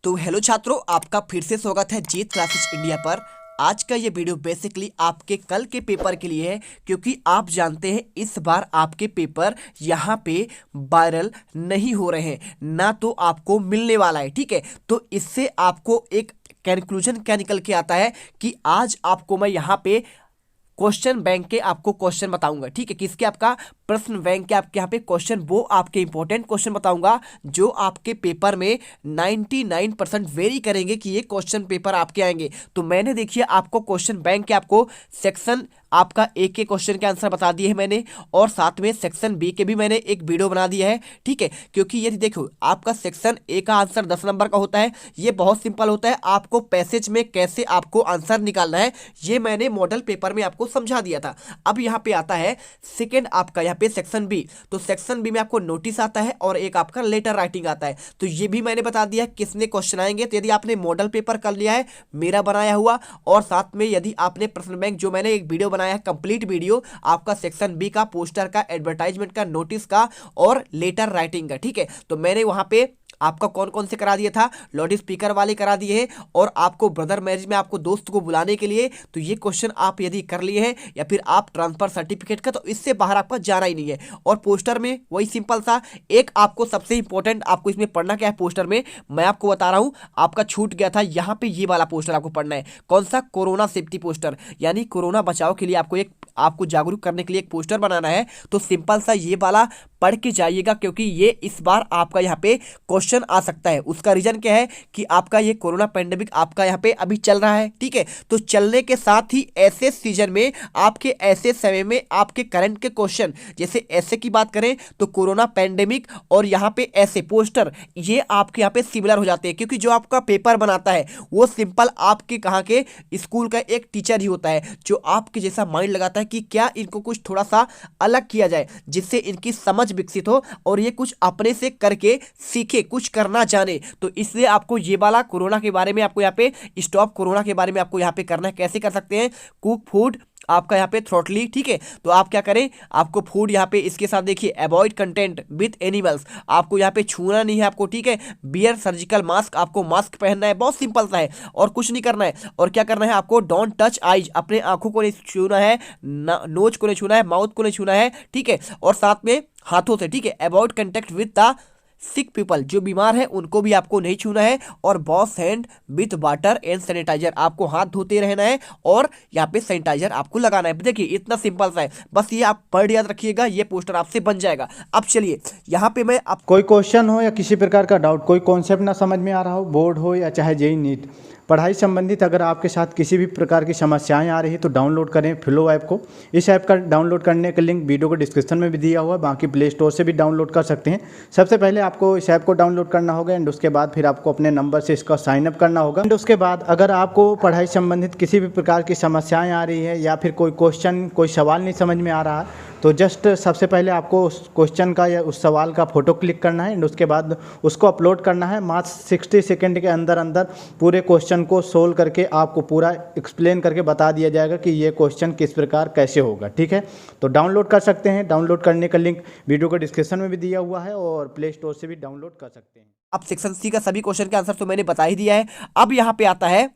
तो हेलो छात्रों, आपका फिर से स्वागत है जीत क्लासेस इंडिया पर। आज का ये वीडियो बेसिकली आपके कल के पेपर के लिए है, क्योंकि आप जानते हैं इस बार आपके पेपर यहाँ पे वायरल नहीं हो रहे हैं, ना तो आपको मिलने वाला है। ठीक है, तो इससे आपको एक कंक्लूजन क्या निकल के आता है कि आज आपको मैं यहाँ पे क्वेश्चन बैंक के आपको क्वेश्चन बताऊंगा। ठीक है, किसके? आपका प्रश्न बैंक के आपके यहाँ पे क्वेश्चन, वो आपके इंपॉर्टेंट क्वेश्चन बताऊंगा जो आपके पेपर में 99% वेरी करेंगे कि ये क्वेश्चन पेपर आपके आएंगे। तो मैंने देखिए आपको क्वेश्चन बैंक के आपको सेक्शन आपका ए के क्वेश्चन के आंसर बता दिए हैं मैंने, और साथ में सेक्शन बी के भी मैंने एक वीडियो बना दिया है। ठीक है, क्योंकि यदि देखो आपका सेक्शन ए का आंसर 10 नंबर का होता है, ये बहुत सिंपल होता है। आपको पैसेज में कैसे आपको आंसर निकालना है ये मैंने मॉडल पेपर में आपको समझा दिया था। अब यहाँ पे आता है सेकेंड आपका यहाँ पे सेक्शन बी। तो सेक्शन बी में आपको नोटिस आता है और एक आपका लेटर राइटिंग आता है। तो ये भी मैंने बता दिया किसने क्वेश्चन आएंगे। तो यदि आपने मॉडल पेपर कर लिया है मेरा बनाया हुआ, और साथ में यदि आपने प्रश्न बैंक जो मैंने एक वीडियो बनाया है कंप्लीट वीडियो आपका सेक्शन बी का, पोस्टर का, एडवर्टाइजमेंट का, नोटिस का और लेटर राइटिंग का। ठीक है, तो मैंने वहां पे आपका कौन कौन से करा दिया था, लाउड स्पीकर वाले करा दिए हैं, और आपको ब्रदर मैरिज में आपको दोस्त को बुलाने के लिए। तो ये क्वेश्चन आप यदि कर लिए हैं या फिर आप ट्रांसफर सर्टिफिकेट का, तो इससे बाहर आपका जाना ही नहीं है। और पोस्टर में वही सिंपल सा एक आपको सबसे इंपॉर्टेंट आपको इसमें पढ़ना क्या है पोस्टर में, मैं आपको बता रहा हूं। आपका छूट गया था यहाँ पे, ये वाला पोस्टर आपको पढ़ना है। कौन सा? कोरोना सेफ्टी पोस्टर, यानी कोरोना बचाव के लिए आपको जागरूक करने के लिए एक पोस्टर बनाना है। तो सिंपल सा ये वाला पढ़ के जाइएगा, क्योंकि ये इस बार आपका यहाँ पे क्वेश्चन आ सकता है। उसका रीजन क्या है कि आपका ये कोरोना पेंडेमिक आपका यहाँ पे अभी चल रहा है। ठीक है, तो चलने के साथ ही ऐसे सीजन में आपके ऐसे समय में आपके करंट के क्वेश्चन, जैसे ऐसे की बात करें तो कोरोना पेंडेमिक और यहाँ पे ऐसे पोस्टर, ये आपके यहाँ पे सिमिलर हो जाते हैं। क्योंकि जो आपका पेपर बनाता है वो सिंपल आपके कहाँ के स्कूल का एक टीचर ही होता है, जो आपके जैसा माइंड लगाता है कि क्या इनको कुछ थोड़ा सा अलग किया जाए जिससे इनकी समझ विकसित हो और ये कुछ अपने से करके सीखे, कुछ करना जाने। तो इसलिए आपको ये वाला कोरोना के बारे में आपको यहाँ पे स्टॉप कोरोना के बारे में आपको यहाँ पे करना है। कैसे कर सकते हैं? कुक फूड आपका यहाँ पे थ्रॉटली। ठीक है, तो आप क्या करें, आपको फूड यहाँ पे इसके साथ देखिए अवॉइड कंटेंट विथ एनिमल्स, आपको यहाँ पे छूना नहीं है आपको। ठीक है, बियर सर्जिकल मास्क, आपको मास्क पहनना है, बहुत सिंपल सा है और कुछ नहीं करना है। और क्या करना है आपको? डोंट टच आईज, अपने आंखों को नहीं छूना है, नोज को नहीं छूना है, माउथ को नहीं छूना है। ठीक है, और साथ में हाथों से। ठीक है, avoid contact with the sick people, जो बीमार है उनको भी आपको नहीं छूना है। और wash hand with water and sanitiser, आपको हाथ धोते रहना है और यहाँ पे सैनिटाइजर आपको लगाना है। देखिए इतना सिंपल सा है, बस ये आप पढ़ याद रखिएगा, ये पोस्टर आपसे बन जाएगा। अब चलिए यहाँ पे मैं आप कोई क्वेश्चन हो या किसी प्रकार का डाउट, कोई कॉन्सेप्ट ना समझ में आ रहा हो, बोर्ड हो या चाहे जेई नीट, पढ़ाई संबंधित अगर आपके साथ किसी भी प्रकार की समस्याएं आ रही है तो डाउनलोड करें फ्लो ऐप को। इस ऐप का डाउनलोड करने का लिंक वीडियो को डिस्क्रिप्शन में भी दिया हुआ है, बाकी प्ले स्टोर से भी डाउनलोड कर सकते हैं। सबसे पहले आपको इस ऐप को डाउनलोड करना होगा एंड उसके बाद फिर आपको अपने नंबर से इसका साइन अप करना होगा। एंड उसके बाद अगर आपको पढ़ाई संबंधित किसी भी प्रकार की समस्याएँ आ रही है या फिर कोई क्वेश्चन, कोई सवाल नहीं समझ में आ रहा है, तो जस्ट सबसे पहले आपको उस क्वेश्चन का या उस सवाल का फोटो क्लिक करना है एंड उसके बाद उसको अपलोड करना है। मात्र 60 सेकंड के अंदर अंदर पूरे क्वेश्चन को सोल्व करके आपको पूरा एक्सप्लेन करके बता दिया जाएगा कि ये क्वेश्चन किस प्रकार कैसे होगा। ठीक है, तो डाउनलोड कर सकते हैं। डाउनलोड करने का लिंक वीडियो को डिस्क्रिप्शन में भी दिया हुआ है और प्ले स्टोर से भी डाउनलोड कर सकते हैं। अब सेक्शन सी का सभी क्वेश्चन के आंसर तो मैंने बता ही दिया है। अब यहाँ पे आता है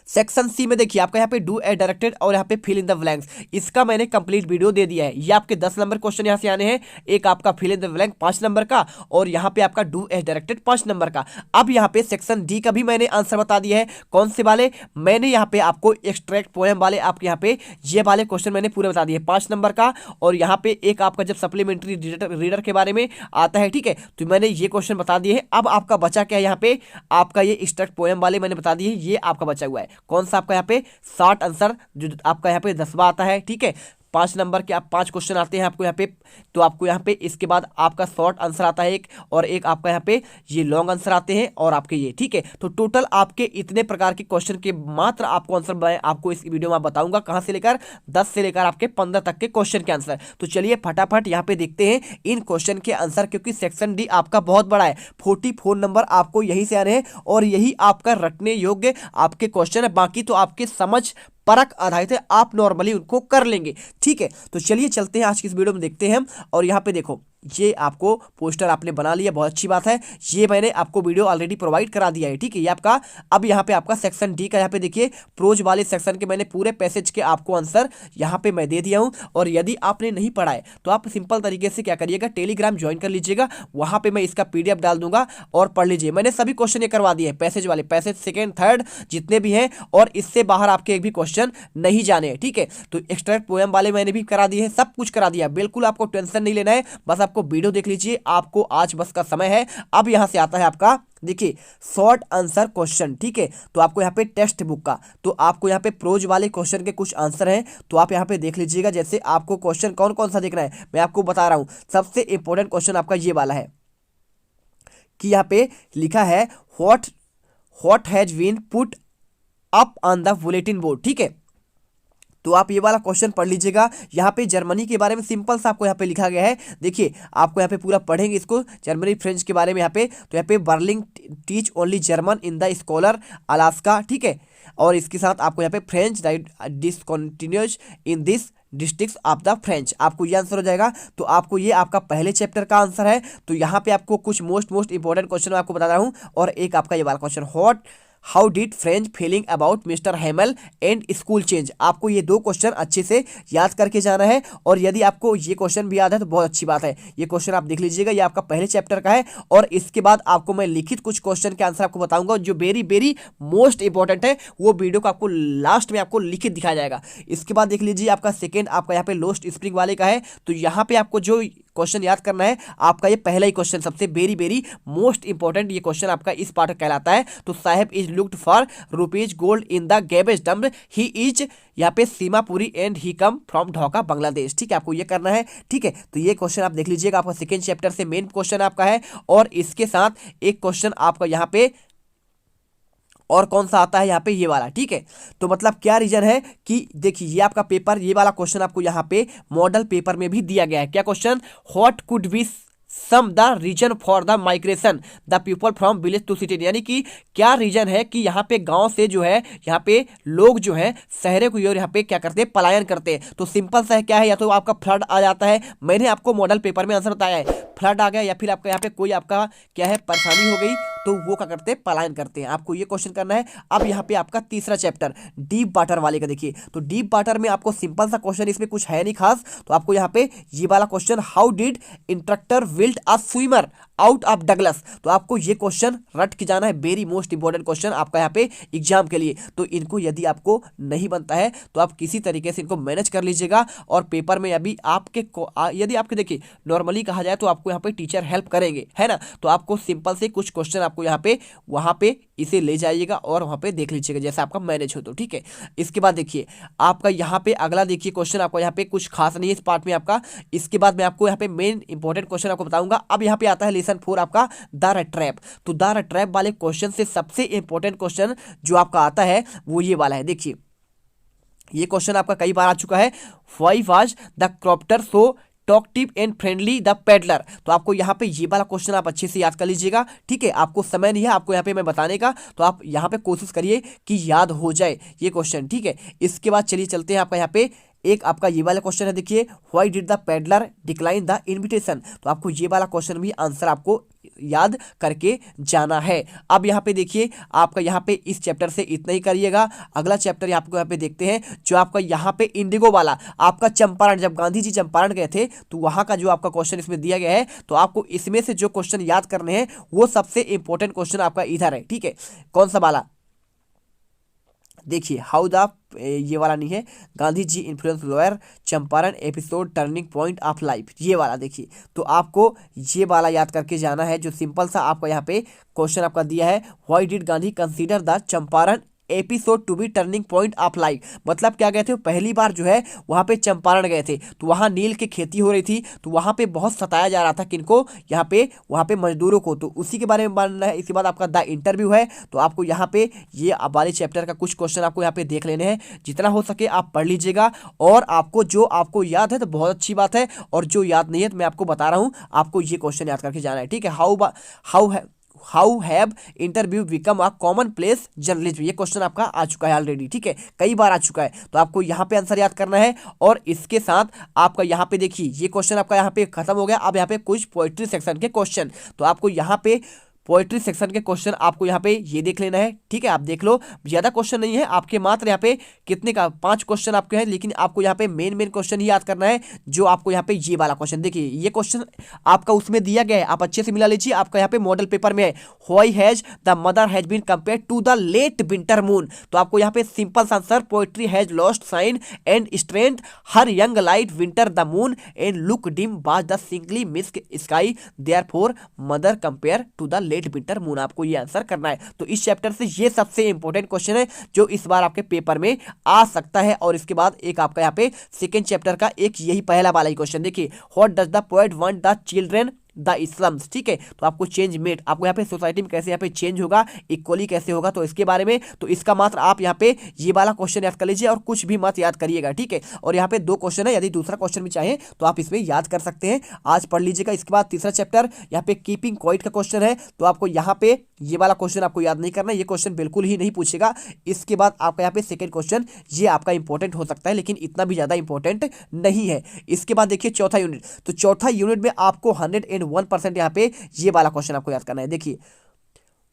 सेक्शन सी में, देखिए आपका यहाँ पे डू एज डायरेक्टेड और यहाँ पे फिल इन द ब्लैंक्स, इसका मैंने कंप्लीट वीडियो दे दिया है। ये आपके 10 नंबर क्वेश्चन यहाँ से आने हैं, एक आपका fill in the blank 5 number का और यहाँ पे आपका डू एज डायरेक्टेड 5 नंबर का। अब यहाँ पे सेक्शन डी का भी मैंने आंसर बता दिया है। कौन से वाले? मैंने यहाँ पे आपको एक्सट्रैक्ट पोएम वाले आपके यहाँ पे ये वाले क्वेश्चन मैंने पूरे बता दिए 5 नंबर का, और यहाँ पे एक आपका जब सप्लीमेंट्री रीडर के बारे में आता है। ठीक है, तो मैंने ये क्वेश्चन बता दिए हैं। अब आपका बचा क्या है? यहाँ पे आपका ये एक्सट्रैक्ट पोएम वाले मैंने बता दिए, ये आपका बचा हुआ है। कौन सा? आपका यहाँ पे 60 आंसर, जो आपका यहाँ पे 10वां आता है। ठीक है, 5 नंबर के आप 5 क्वेश्चन आते हैं आपको यहाँ पे, तो आपको यहाँ पे इसके बाद आपका शॉर्ट आंसर आता है एक, और एक आपका यहाँ पे ये लॉन्ग आंसर आते हैं और आपके ये। ठीक है, तो टोटल आपके इतने प्रकार के क्वेश्चन के मात्र आपको आंसर मैं आपको इस वीडियो में बताऊंगा, कहां से लेकर 10 से लेकर आपके 15 तक के क्वेश्चन के आंसर। तो चलिए फटाफट यहाँ पे देखते हैं इन क्वेश्चन के आंसर, क्योंकि सेक्शन डी आपका बहुत बड़ा है, 44 नंबर आपको यहीं से आने हैं और यही आपका रटने योग्य आपके क्वेश्चन है। बाकी तो आपके समझ परख आधारित है, आप नॉर्मली उनको कर लेंगे। ठीक है, तो चलिए चलते हैं आज की इस वीडियो में देखते हैं। और यहाँ पे देखो, ये आपको पोस्टर आपने बना लिया, बहुत अच्छी बात है। ये मैंने आपको वीडियो ऑलरेडी प्रोवाइड करा दिया है, ठीक है। ये आपका अब यहाँ पे आपका सेक्शन डी का यहाँ पे देखिए प्रोज वाले सेक्शन के मैंने पूरे पैसेज के आपको आंसर यहाँ पे मैं दे दिया हूँ। और यदि आपने नहीं पढ़ा है तो आप सिंपल तरीके से क्या करिएगा, टेलीग्राम ज्वाइन कर लीजिएगा, वहाँ पे मैं इसका PDF डाल दूंगा और पढ़ लीजिए। मैंने सभी क्वेश्चन ये करवा दिए हैं, पैसेज वाले, पैसेज सेकेंड थर्ड जितने भी हैं, और इससे बाहर आपके एक भी क्वेश्चन नहीं जाने हैं, ठीक है। तो एक्सट्रैक्ट पोएम वाले मैंने भी करा दिए हैं, सब कुछ करा दिया, बिल्कुल आपको टेंशन नहीं लेना है, बस आपको वीडियो देख लीजिए। आपको आज बस का समय है। अब यहाँ से आता है आपका देखिए शॉर्ट आंसर क्वेश्चन, ठीक है। तो आपको यहाँ पे टेक्स्ट बुक का, तो आपको यहाँ पे प्रोज वाले क्वेश्चन के कुछ आंसर हैं, तो आप यहाँ पे देख लीजिएगा। जैसे आपको क्वेश्चन कौन कौन सा देखना है मैं आपको बता रहा हूँ। सबसे इंपॉर्टेंट क्वेश्चन आपका ये वाला है कि यहाँ पे लिखा है what has been put up on the bulletin board, ठीक है। तो आप ये वाला क्वेश्चन पढ़ लीजिएगा। यहाँ पे जर्मनी के बारे में सिंपल सा आपको यहाँ पे लिखा गया है, देखिए आपको यहाँ पे पूरा पढ़ेंगे इसको, जर्मनी फ्रेंच के बारे में यहाँ पे। तो यहाँ पे Berlin teach only German in the schools of Alaska, ठीक है। और इसके साथ आपको यहाँ पे French discontinues in this districts of the French, आपको ये आंसर हो जाएगा। तो आपको ये आपका पहले चैप्टर का आंसर है। तो यहाँ पे आपको कुछ मोस्ट इंपॉर्टेंट क्वेश्चन आपको बता रहा हूँ। और एक आपका ये वाला question, how did French feeling about mister हैमल and school change, आपको ये दो क्वेश्चन अच्छे से याद करके जाना है। और यदि आपको ये क्वेश्चन भी याद है तो बहुत अच्छी बात है, ये क्वेश्चन आप देख लीजिएगा, ये आपका पहले चैप्टर का है। और इसके बाद आपको मैं लिखित कुछ क्वेश्चन के आंसर आपको बताऊंगा जो वेरी मोस्ट इंपॉर्टेंट है, वो वीडियो को आपको लास्ट में आपको लिखित दिखाया जाएगा। इसके बाद देख लीजिए आपका सेकेंड आपका यहाँ पे लोस्ट स्प्रिंग वाले का है। तो यहाँ पे आपको जो क्वेश्चन याद करना है, आपका ये पहला ही क्वेश्चन सबसे वेरी मोस्ट इंपॉर्टेंट ये क्वेश्चन आपका इस पार्ट कहलाता है। तो Saheb is looked for rupees gold in the garbage dump, he is यहाँ पे Seemapuri and he come from Dhaka Bangladesh, ठीक है। आपको ये करना है, ठीक है। तो ये क्वेश्चन आप देख लीजिएगा, आपका सेकेंड चैप्टर से मेन क्वेश्चन आपका है। और इसके साथ एक क्वेश्चन आपका यहाँ पे और कौन सा आता है यहाँ पे, ये वाला, ठीक है। तो मतलब क्या रीजन है कि देखिए ये आपका पेपर, ये वाला क्वेश्चन आपको यहाँ पे मॉडल पेपर में भी दिया गया है। क्या question, what could be some the reason for the migration the people from village to city, यानी कि क्या रीजन है कि यहाँ पे गांव से जो है यहाँ पे लोग जो है शहरों की ओर यहाँ पे क्या करते हैं, पलायन करते हैं। तो सिंपल सा है, क्या है, या तो आपका फ्लड आ जाता है, मैंने आपको मॉडल पेपर में आंसर बताया है, फ्लड आ गया, या फिर आपका यहाँ पे कोई आपका क्या है परेशानी हो गई, तो वो क्या करते हैं, पलायन करते हैं। आपको ये क्वेश्चन करना है। अब यहाँ पे आपका तीसरा चैप्टर डीप वाटर वाले का देखिए। तो डीप वाटर में आपको सिंपल सा क्वेश्चन, इसमें कुछ है नहीं खास। तो आपको यहाँ पे ये वाला question, how did instructor build a swimmer out of Douglas, तो आपको ये क्वेश्चन रट के जाना है, वेरी मोस्ट इंपॉर्टेंट क्वेश्चन आपका यहाँ पे एग्जाम के लिए। तो इनको यदि आपको नहीं बनता है तो आप किसी तरीके से इनको मैनेज कर लीजिएगा। और पेपर में अभी आपके यदि आपके देखिए नॉर्मली कहा जाए तो आपको यहाँ पे टीचर हेल्प करेंगे, है ना। तो आपको सिंपल से कुछ क्वेश्चन आपको यहाँ पे वहाँ पे इसे ले जाइएगा और वहाँ पे देख लीजिएगा जैसे आपका मैनेज हो, तो ठीक है। इसके बाद देखिए आपका यहाँ पे अगला देखिए क्वेश्चन, आपको यहाँ पे कुछ खास नहीं है इस पार्ट में आपका। इसके बाद मैं आपको यहाँ पे मेन इंपॉर्टेंट क्वेश्चन आपको बताऊंगा। अब यहाँ पे आता है लेसन 4 आपका द ट्रैप। तो द ट्रैप वाले क्वेश्चन से सबसे इंपॉर्टेंट क्वेश्चन जो आपका आता है वो ये वाला है। देखिए ये क्वेश्चन आपका कई बार आ चुका है, why was the क्रॉप्टर so talkative and friendly the peddler. तो आपको यहाँ पे ये वाला क्वेश्चन आप अच्छे से याद कर लीजिएगा, ठीक है। आपको समय नहीं है आपको यहाँ पे मैं बताने का, तो आप यहाँ पे कोशिश करिए कि याद हो जाए ये क्वेश्चन, ठीक है। इसके बाद चलिए चलते हैं आपका यहाँ पे एक आपका ये वाला क्वेश्चन है, देखिए why did the peddler decline the invitation. तो आपको ये वाला क्वेश्चन भी आंसर आपको याद करके जाना है। अब यहाँ पे देखिए आपका यहाँ पे इस चैप्टर से इतना ही करिएगा। अगला चैप्टर आपको यहाँ पे देखते हैं जो आपका यहाँ पे इंडिगो वाला आपका चंपारण, जब गांधी जी चंपारण गए थे तो वहाँ का जो आपका क्वेश्चन इसमें दिया गया है। तो आपको इसमें से जो क्वेश्चन याद करने हैं वो सबसे इंपॉर्टेंट क्वेश्चन आपका इधर है, ठीक है। कौन सा वाला, देखिए हाउ द, ये वाला नहीं है, Gandhi ji influence lawyer Champaran episode turning point of life, ये वाला देखिए। तो आपको ये वाला याद करके जाना है जो सिंपल सा आपका यहाँ पे क्वेश्चन आपका दिया है, why did Gandhi consider the Champaran episode to be turning point of life. मतलब क्या गए थे, पहली बार जो है वहाँ पे चंपारण गए थे, तो वहाँ नील की खेती हो रही थी, तो वहाँ पे बहुत सताया जा रहा था किनको, यहाँ पे वहाँ पे मजदूरों को। तो उसी के बारे में मानना है। इसके बाद आपका द इंटरव्यू है, तो आपको यहाँ पे ये वाले चैप्टर का कुछ क्वेश्चन आपको यहाँ पे देख लेने हैं, जितना हो सके आप पढ़ लीजिएगा। और आपको जो आपको याद है तो बहुत अच्छी बात है, और जो याद नहीं है तो मैं आपको बता रहा हूँ, आपको ये क्वेश्चन याद करके जाना है, ठीक है। How how have interview become a common place journalism, ये क्वेश्चन आपका आ चुका है ऑलरेडी, ठीक है, कई बार आ चुका है। तो आपको यहाँ पे आंसर याद करना है। और इसके साथ आपका यहाँ पे देखिए ये क्वेश्चन आपका यहाँ पे खत्म हो गया। अब यहाँ पे कुछ पोएट्री सेक्शन के क्वेश्चन, तो आपको यहाँ पे पोएट्री सेक्शन के क्वेश्चन आपको यहाँ पे ये देख लेना है, ठीक है, आप देख लो, ज्यादा क्वेश्चन नहीं है आपके, मात्र यहाँ पे कितने का 5 क्वेश्चन आपके हैं, लेकिन आपको यहाँ पे मेन क्वेश्चन ही याद करना है। जो आपको यहाँ पे ये वाला क्वेश्चन देखिए, ये क्वेश्चन आपका उसमें दिया गया है, आप अच्छे से मिला लीजिए, आपका यहाँ पे मॉडल पेपर में है, why has the mother has been compared to the late winter moon. तो आपको यहाँ पे simple answer, poetry has lost sign and strength, her young light winter the moon and look dim was the singly mist sky, therefore mother compare to the late winter moon, आपको ये answer करना है। तो इस chapter से ये सबसे important question है जो इस बार आपके पेपर में आ सकता है। और इसके बाद एक आपका यहाँ पे सेकेंड चैप्टर का एक यही पहला वाला ही क्वेश्चन देखिए, what does the poet want the children the Islam's, ठीक है, तो आपको चेंज मेट, आपको यहाँ पे सोसाइटी में कैसे यहाँ पे चेंज होगा, इक्वली कैसे होगा, तो इसके बारे में, तो इसका मात्र आप यहाँ पे ये वाला क्वेश्चन याद कर लीजिए और कुछ भी मत याद करिएगा, ठीक है। और यहाँ पे 2 क्वेश्चन है, यदि दूसरा क्वेश्चन भी चाहे तो आप इसमें याद कर सकते हैं, आज पढ़ लीजिएगा। इसके बाद तीसरा चैप्टर यहाँ पे कीपिंग क्वाइट का क्वेश्चन है, तो आपको यहाँ पे ये वाला क्वेश्चन आपको याद नहीं करना, ये क्वेश्चन बिल्कुल ही नहीं पूछेगा। इसके बाद आपका यहाँ पे सेकंड क्वेश्चन, ये आपका इंपॉर्टेंट हो सकता है लेकिन इतना भी ज्यादा इंपॉर्टेंट नहीं है। इसके बाद देखिए चौथा यूनिट, तो चौथा यूनिट में आपको 101% यहाँ पे ये वाला क्वेश्चन आपको याद करना है। देखिए,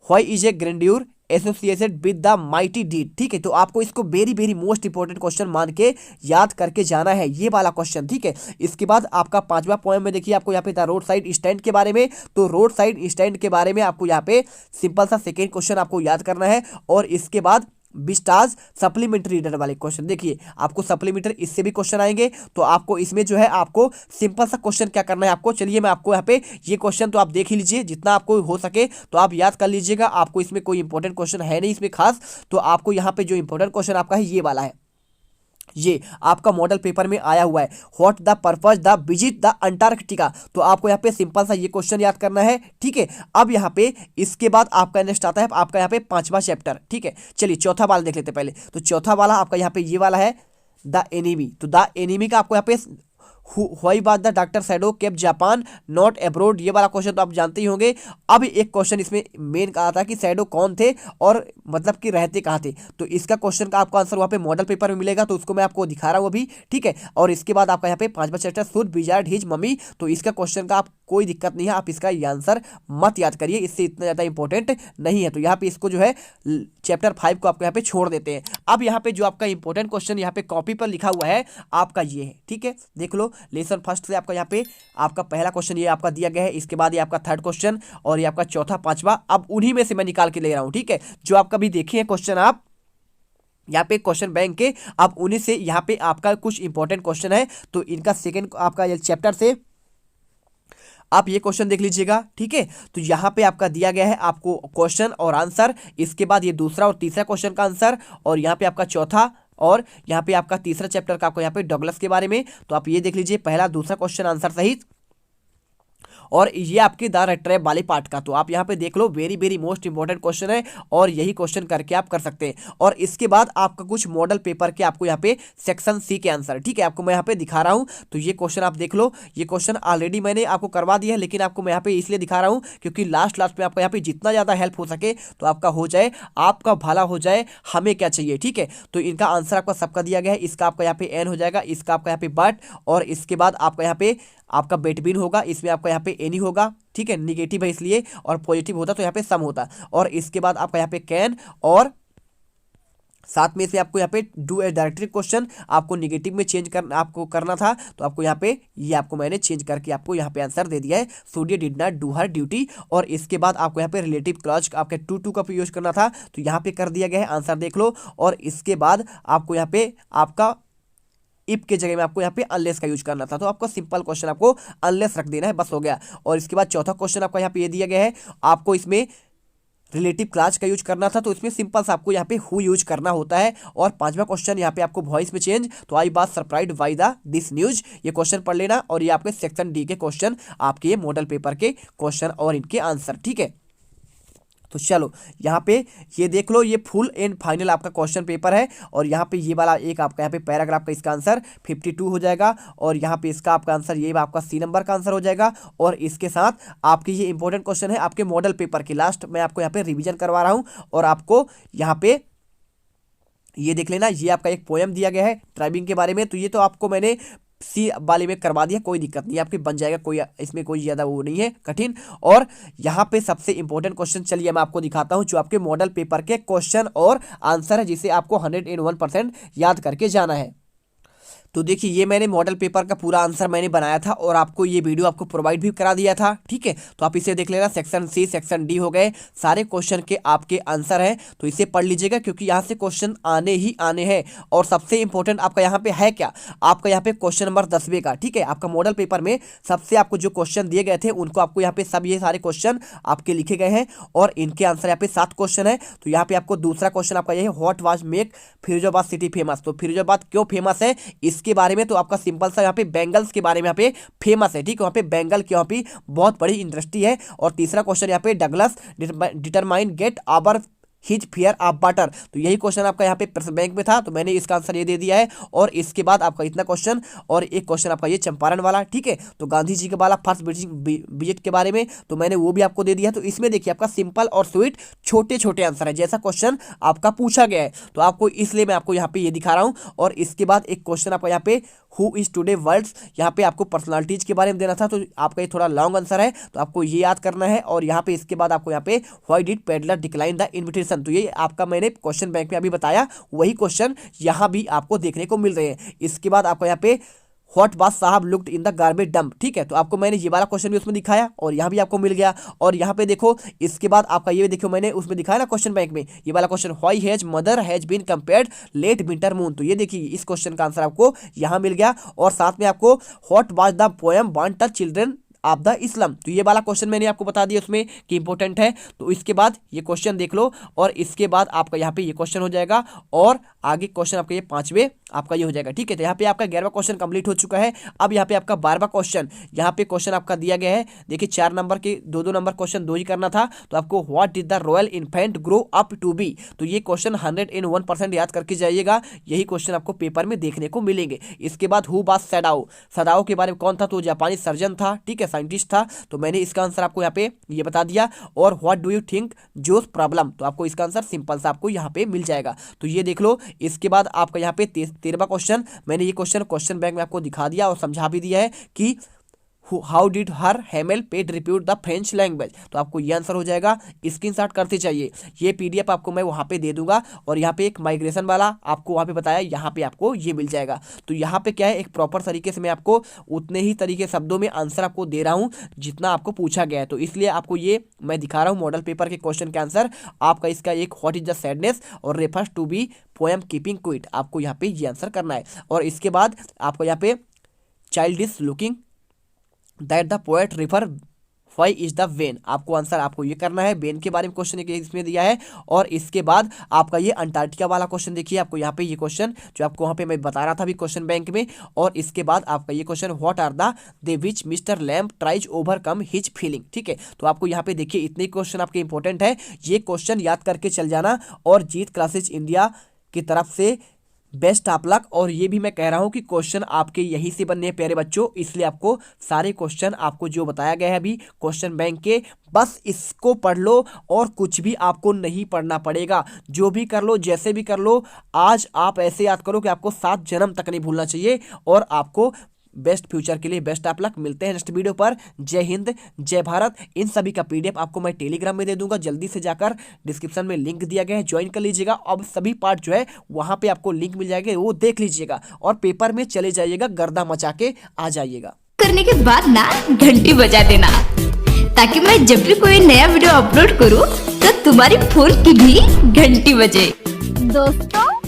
why is a grandeur associated with the mighty deed, ठीक है, तो आपको इसको very very most important question मान के याद करके जाना है, ये वाला क्वेश्चन, ठीक है। इसके बाद आपका 5वां पॉइंट में देखिए आपको यहाँ पे था रोड साइड स्टैंड के बारे में, तो रोड साइड स्टैंड के बारे में आपको यहाँ पे सिंपल सा सेकेंड क्वेश्चन आपको याद करना है। और इसके बाद विस्टाज सप्लीमेंट्री रीडर वाले क्वेश्चन, देखिए आपको सप्लीमेंट्री इससे भी क्वेश्चन आएंगे, तो आपको इसमें जो है आपको सिंपल सा क्वेश्चन क्या करना है आपको, चलिए मैं आपको यहाँ पे ये क्वेश्चन तो आप देख ही लीजिए, जितना आपको हो सके तो आप याद कर लीजिएगा। आपको इसमें कोई इंपॉर्टेंट क्वेश्चन है नहीं इसमें खास, तो आपको यहाँ पे जो इंपॉर्टेंट क्वेश्चन आपका है ये वाला है, ये आपका मॉडल पेपर में आया हुआ है, what the purpose the visit the Antarctica, तो आपको यहाँ पे सिंपल सा ये क्वेश्चन याद करना है, ठीक है। अब यहाँ पे इसके बाद आपका नेक्स्ट आता है आपका यहाँ पे 5वां चैप्टर, ठीक है। चलिए चौथा वाला देख लेते हैं पहले, तो चौथा वाला आपका यहाँ पे ये वाला है द एनिमी, तो द एनिमी का आपको यहाँ पे why was the doctor shadow kept Japan not abroad, ये वाला क्वेश्चन तो आप जानते ही होंगे। अब एक क्वेश्चन इसमें मेन कहा था कि सैडो कौन थे और मतलब कि रहते कहाँ थे, तो इसका क्वेश्चन का आपको आंसर वहाँ पे मॉडल पेपर में मिलेगा, तो उसको मैं आपको दिखा रहा हूँ अभी, ठीक है। और इसके बाद आपका यहाँ पे 5वां chapter should wizard his mommy, तो इसका क्वेश्चन का आप कोई दिक्कत नहीं है, आप इसका आंसर मत याद करिए, इससे इतना ज़्यादा इंपॉर्टेंट नहीं है, तो यहाँ पे इसको जो है चैप्टर 5 को आपको यहाँ पे छोड़ देते हैं। अब यहाँ पे जो आपका इंपॉर्टेंट क्वेश्चन यहाँ पे कॉपी पर लिखा हुआ है आपका ये है, ठीक है, देख लो लेसन फर्स्ट से आपका यहाँ पे आपका पहला क्वेश्चन ये आपका दिया गया है, इसके बाद ये आपका थर्ड क्वेश्चन और ये आपका चौथा 5वां, अब उन्हीं में से मैं निकाल के ले रहा हूँ, ठीक है, जो आप कभी देखे हैं क्वेश्चन आप यहाँ पे क्वेश्चन बैंक के, अब उन्हीं से यहाँ पे आपका कुछ इंपॉर्टेंट क्वेश्चन है, तो इनका सेकेंड आपका चैप्टर से आप ये क्वेश्चन देख लीजिएगा, ठीक है। तो यहाँ पे आपका दिया गया है आपको क्वेश्चन और आंसर, इसके बाद ये दूसरा और तीसरा क्वेश्चन का आंसर, और यहाँ पे आपका चौथा और यहाँ पे आपका तीसरा चैप्टर का आपको यहाँ पे डगलस के बारे में, तो आप ये देख लीजिए पहला दूसरा क्वेश्चन आंसर सहित, और ये आपके द ट्रैप वाले पार्ट का, तो आप यहाँ पे देख लो very very most important question है और यही क्वेश्चन करके आप कर सकते हैं। और इसके बाद आपका कुछ मॉडल पेपर के आपको यहाँ पे सेक्शन सी के आंसर, ठीक है, आपको मैं यहाँ पे दिखा रहा हूँ, तो ये क्वेश्चन आप देख लो, ये क्वेश्चन ऑलरेडी मैंने आपको करवा दिया है, लेकिन आपको मैं यहाँ पे इसलिए दिखा रहा हूँ क्योंकि लास्ट में आपको यहाँ पे जितना ज़्यादा हेल्प हो सके तो आपका हो जाए, आपका भला हो जाए, हमें क्या चाहिए, ठीक है। तो इनका आंसर आपका सबका दिया गया है, इसका आपका यहाँ पे एन हो जाएगा, इसका आपका यहाँ पे बट, और इसके बाद आपका यहाँ पे आपका बेटबीन होगा, इसमें आपका यहाँ पे एनी होगा, ठीक है, निगेटिव है इसलिए, और पॉजिटिव होता तो यहाँ पे सम होता, और इसके बाद आपका यहाँ पे कैन, और साथ में से आपको यहाँ पे डू ए डायरेक्टरी क्वेश्चन आपको निगेटिव में चेंज करना आपको करना था, तो आपको यहाँ पे ये आपको मैंने चेंज करके आपको यहाँ पे आंसर दे दिया है, Surya did not do her duty. और इसके बाद आपको यहाँ पे रिलेटिव क्लॉज आपके टू का यूज करना था, तो यहाँ पे कर दिया गया है, आंसर देख लो। और इसके बाद आपको यहाँ पे आपका इफ के जगह में आपको यहाँ पे अनलेस का यूज करना था, तो आपको सिंपल क्वेश्चन आपको अनलेस रख देना है, बस हो गया। और इसके बाद चौथा क्वेश्चन आपका यहाँ पे ये दिया गया है, आपको इसमें रिलेटिव क्लास का यूज करना था, तो इसमें सिंपल सा आपको यहाँ पे हु यूज करना होता है। और 5वां क्वेश्चन यहाँ पे आपको वॉइस में चेंज, तो आई बात surprised by the this news, ये क्वेश्चन पढ़ लेना, और ये आपके सेक्शन डी के क्वेश्चन, आपके ये मॉडल पेपर के क्वेश्चन और इनके आंसर, ठीक है। तो चलो यहाँ पे ये देख लो, ये फुल एंड फाइनल आपका क्वेश्चन पेपर है। और यहाँ पे ये वाला एक आपका यहाँ पे पैराग्राफ का इसका आंसर 52 हो जाएगा। और यहाँ पे इसका आपका आंसर ये आपका सी नंबर का आंसर हो जाएगा। और इसके साथ आपके ये इंपॉर्टेंट क्वेश्चन है आपके मॉडल पेपर के, लास्ट मैं आपको यहाँ पे रिविजन करवा रहा हूँ। और आपको यहाँ पे ये देख लेना, ये आपका एक पोएम दिया गया है ट्राइबिंग के बारे में। तो ये तो आपको मैंने सी वाले में करवा दिया, कोई दिक्कत नहीं, आपके बन जाएगा, कोई इसमें कोई ज़्यादा वो नहीं है कठिन। और यहाँ पे सबसे इंपॉर्टेंट क्वेश्चन चलिए मैं आपको दिखाता हूँ, जो आपके मॉडल पेपर के क्वेश्चन और आंसर है, जिसे आपको 101% याद करके जाना है। तो देखिए ये मैंने मॉडल पेपर का पूरा आंसर मैंने बनाया था और आपको ये वीडियो आपको प्रोवाइड भी करा दिया था, ठीक है। तो आप इसे देख लेना, सेक्शन सी सेक्शन डी हो गए, सारे क्वेश्चन के आपके आंसर हैं। तो इसे पढ़ लीजिएगा क्योंकि यहाँ से क्वेश्चन आने ही आने हैं। और सबसे इंपॉर्टेंट आपका यहाँ पे है क्या, आपका यहाँ पे क्वेश्चन नंबर 10वें का, ठीक है। आपका मॉडल पेपर में सबसे आपको जो क्वेश्चन दिए गए थे उनको आपको यहाँ पे सब ये सारे क्वेश्चन आपके लिखे गए हैं और इनके आंसर यहाँ पे 7 क्वेश्चन है। तो यहाँ पे आपको दूसरा क्वेश्चन आपका ये है, what was make Firozabad city famous. तो फिरोजाबाद क्यों फेमस है इसके बारे में, तो आपका सिंपल सा यहाँ पे बेंगल्स के बारे में यहाँ पे फेमस है, ठीक है। वहाँ पे बेंगल की यहाँ पे बहुत बड़ी इंडस्ट्री है। और तीसरा क्वेश्चन यहाँ पे Douglas determine get over his fear of water. तो यही क्वेश्चन आपका यहाँ पे प्रश्न बैंक में था, तो मैंने इसका आंसर ये दे दिया है। और इसके बाद आपका इतना क्वेश्चन और एक क्वेश्चन आपका ये चंपारण वाला, ठीक है। तो गांधी जी के वाला फर्स्ट विजिट के बारे में तो मैंने वो भी आपको दे दिया। तो इसमें देखिए आपका सिंपल और स्वीट छोटे छोटे आंसर है, जैसा क्वेश्चन आपका पूछा गया है। तो आपको इसलिए मैं आपको यहाँ पे ये दिखा रहा हूँ। और इसके बाद एक क्वेश्चन आपका यहाँ पे हु इज टुडे वर्ल्ड्स, यहाँ पे आपको पर्सनालिटीज के बारे में देना था। तो आपका ये थोड़ा लॉन्ग आंसर है, तो आपको ये याद करना है। और यहाँ पे इसके बाद आपको यहाँ पे why did peddler decline the invitation, तो ये आपका मैंने क्वेश्चन बैंक में अभी बताया, वही क्वेश्चन यहाँ भी आपको देखने को मिल रहे हैं। इसके बाद आपको यहाँ पे व्हाट वाज साहब looked in the garbage dump, ठीक है। तो आपको मैंने ये वाला क्वेश्चन भी उसमें दिखाया और यहाँ भी आपको मिल गया। और यहाँ पे देखो इसके बाद आपका ये देखो मैंने उसमें दिखाया ना क्वेश्चन बैंक में ये वाला question, why has mother has been compared late winter moon. तो ये देखिए इस क्वेश्चन का आंसर आपको यहाँ मिल गया। और साथ में आपको what was the poem want the children of the slums, तो ये वाला क्वेश्चन मैंने आपको बता दिया उसमें कि इंपॉर्टेंट है। तो इसके बाद ये क्वेश्चन देख लो और इसके बाद आपका यहाँ पे ये क्वेश्चन हो जाएगा और आगे क्वेश्चन आपका ये 5वें आपका ये हो जाएगा, ठीक है। तो यहाँ पे आपका 11वां क्वेश्चन कंप्लीट हो चुका है। अब यहाँ पे आपका 12वां क्वेश्चन, यहाँ पे क्वेश्चन आपका दिया गया है। देखिए 4 नंबर के 2-2 नंबर क्वेश्चन 2 ही करना था। तो आपको what did the royal infant grow up to be, तो ये क्वेश्चन 101% याद करके जाइएगा, यही क्वेश्चन आपको पेपर में देखने को मिलेंगे। इसके बाद हु वाज सैडाओ, सदाओ के बारे में कौन था, तो जापानी सर्जन था, ठीक है, साइंटिस्ट था। तो मैंने इसका आंसर आपको यहाँ पे ये बता दिया। और what do you think whose problem, तो आपको इसका आंसर सिंपल सा आपको यहाँ पे मिल जाएगा। तो ये देख लो। इसके बाद आपका यहाँ पे 13वां क्वेश्चन, मैंने ये क्वेश्चन बैंक में आपको दिखा दिया और समझा भी दिया है कि हाउ डिड हर हेमल पे ट्रिब्यूट द फ्रेंच लैंग्वेज, तो आपको ये आंसर हो जाएगा। स्क्रीनशॉट करते चाहिए, ये पीडीएफ आपको मैं वहाँ पे दे दूंगा। और यहाँ पे एक माइग्रेशन वाला आपको वहाँ पे बताया, यहाँ पे आपको ये मिल जाएगा। तो यहाँ पे क्या है, एक प्रॉपर तरीके से मैं आपको उतने ही तरीके शब्दों में आंसर आपको दे रहा हूँ जितना आपको पूछा गया है। तो इसलिए आपको ये मैं दिखा रहा हूँ मॉडल पेपर के क्वेश्चन के आंसर। आपका इसका एक व्हाट इज द सैडनेस और refers to be poem keeping quiet, आपको यहाँ पे ये आंसर करना है। और इसके बाद आपको यहाँ पे child is looking that the poet refer why is the when, आपको आंसर आपको ये करना है। वेन के बारे में क्वेश्चन इसमें दिया है। और इसके बाद आपका ये अंटार्कटिका वाला क्वेश्चन देखिए, आपको यहाँ पे ये क्वेश्चन जो आपको वहाँ पे मैं बता रहा था अभी क्वेश्चन बैंक में। और इसके बाद आपका ये question what are the they which mister Lamb tries overcome his feeling, ठीक है। तो आपको यहाँ पे देखिए इतने क्वेश्चन आपके इंपॉर्टेंट है, ये क्वेश्चन याद करके चल जाना। और जीत क्लासेज इंडिया की तरफ से बेस्ट ऑफ लक। और ये भी मैं कह रहा हूँ कि क्वेश्चन आपके यहीं से बनने हैं प्यारे बच्चों, इसलिए आपको सारे क्वेश्चन आपको जो बताया गया है अभी क्वेश्चन बैंक के, बस इसको पढ़ लो और कुछ भी आपको नहीं पढ़ना पड़ेगा। जो भी कर लो, जैसे भी कर लो, आज आप ऐसे याद करो कि आपको 7 जन्म तक नहीं भूलना चाहिए। और आपको बेस्ट फ्यूचर के लिए बेस्ट ऑफ लक। मिलते हैं नेक्स्ट वीडियो पर। जय हिंद, जय भारत। इन सभी का पीडीएफ आपको मैं टेलीग्राम में दे दूंगा, जल्दी से जाकर डिस्क्रिप्शन में लिंक दिया गया है, ज्वाइन कर लीजिएगा। अब सभी पार्ट जो है वहां पे आपको लिंक मिल जाएगा, वो देख लीजिएगा और पेपर में चले जाइएगा, गर्दा मचा के आ जाइएगा। करने के बाद ना घंटी बजा देना, ताकि मैं जब भी कोई नया वीडियो अपलोड करूं तो तुम्हारी फोन की भी घंटी बजे। दोस्तों